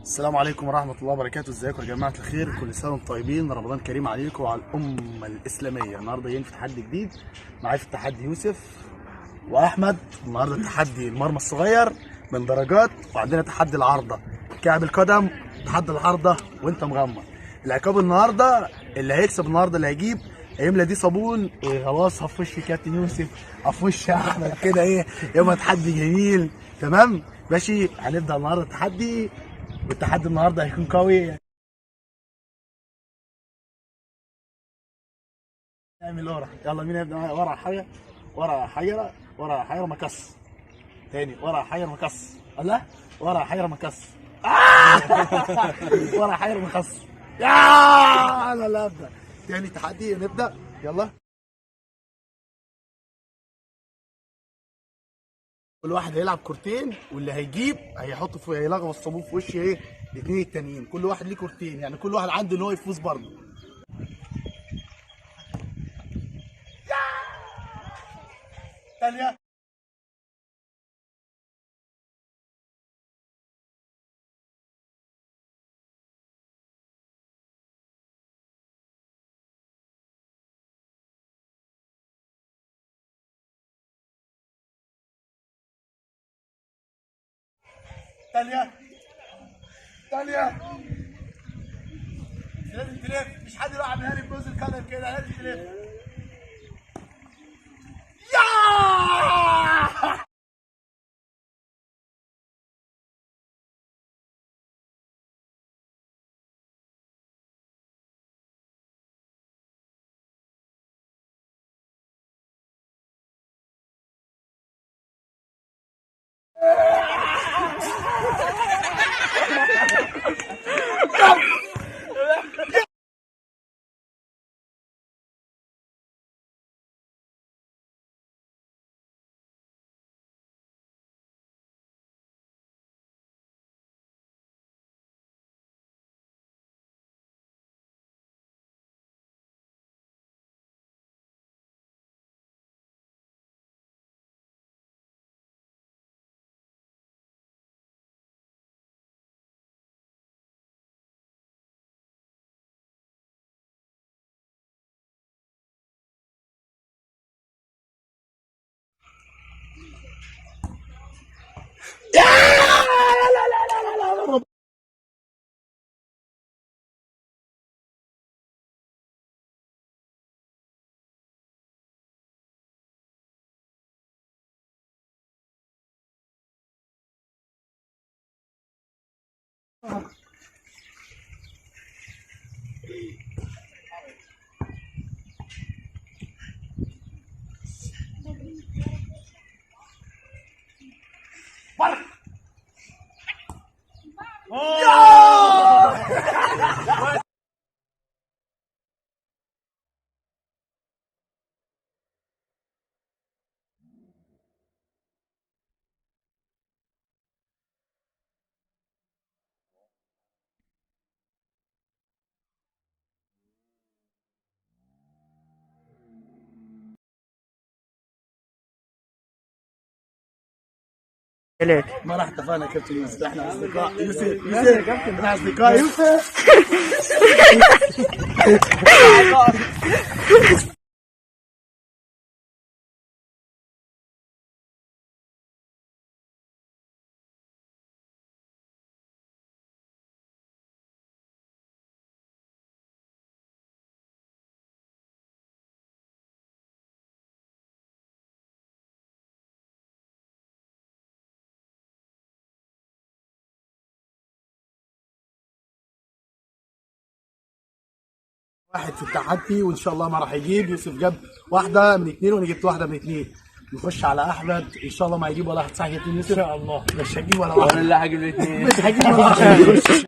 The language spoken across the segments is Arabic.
السلام عليكم ورحمة الله وبركاته. ازيكم يا جماعة الخير؟ كل سنة وانتم طيبين، رمضان كريم عليكم وعلى الأمة الإسلامية. النهاردة جايين في تحدي جديد، معايا في التحدي يوسف وأحمد. النهاردة التحدي المرمى الصغير من درجات، وعندنا تحدي العارضة كعب القدم، تحدي العارضة وانت مغمض. العقاب النهاردة اللي هيكسب النهاردة اللي هيجيب هيملى دي صابون وخلاص في وش كابتن يوسف، في وش احمد كده. ايه يوم تحدي جميل. تمام ماشي، هنبدأ النهارده التحدي، والتحدي النهارده هيكون قوي. نعمل ورا، يلا مين هيبدا معايا؟ ورا حاجه، ورا حجره، ورا حجره مكس. تاني ورا حجره مكس. الله، ورا حجره مكس. ورا حجره مكس. يا انا لا ابدا. تاني تحدي، نبدا يلا. كل واحد هيلعب كورتين، واللي هيجيب هيحط في، هيلغوص الصابون في وش ايه الاثنين التانيين. كل واحد ليه كورتين، يعني كل واحد عنده ان هو يفوز برضه. تانية. تانية. تانية. لازم تلف، مش حد يروح عاملها لي بجوز القدم كده، لازم تلف. يا ما راح اتفقنا يا كابتن يوسف، احنا اصدقاء يوسف. يوسف احنا اصدقاء يوسف. واحد في التحدي وان شاء الله ما راح يجيب. يوسف جاب واحده من اثنين وانا جبت واحده من اثنين. نخش على احمد، ان شاء الله ما هيجيب ولا واحد. صح يا يوسف؟ ان شاء الله مش هجيب ولا واحد. وانا اللي هجيب الاثنين. مش هجيب ولا واحد.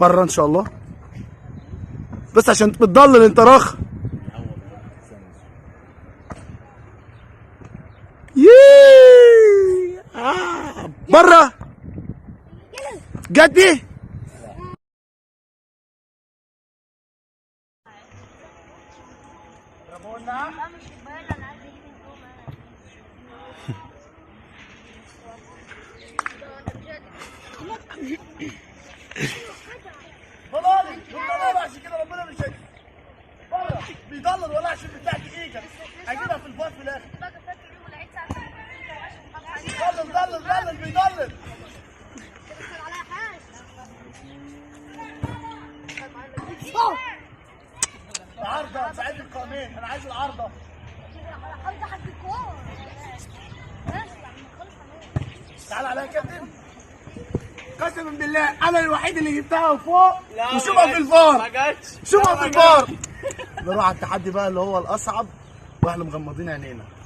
بره ان شاء الله، بس عشان بتضلل انت رخ. بره جدي. عشان كده ربنا مش بره بيضلل ولا عشان بتاع دقيقه هجيبها في الفار في الاخر. ضلل بيضلل. العارضه ساعد القائمين، انا عايز العارضه. تعال عليا يا كابتن. قسما بالله انا الوحيد اللي جبتها فوق وشوفها في الفار. ما جاتش. شوفها في الفار. نروح على التحدي بقى اللي هو الاصعب واحنا مغمضين عينينا.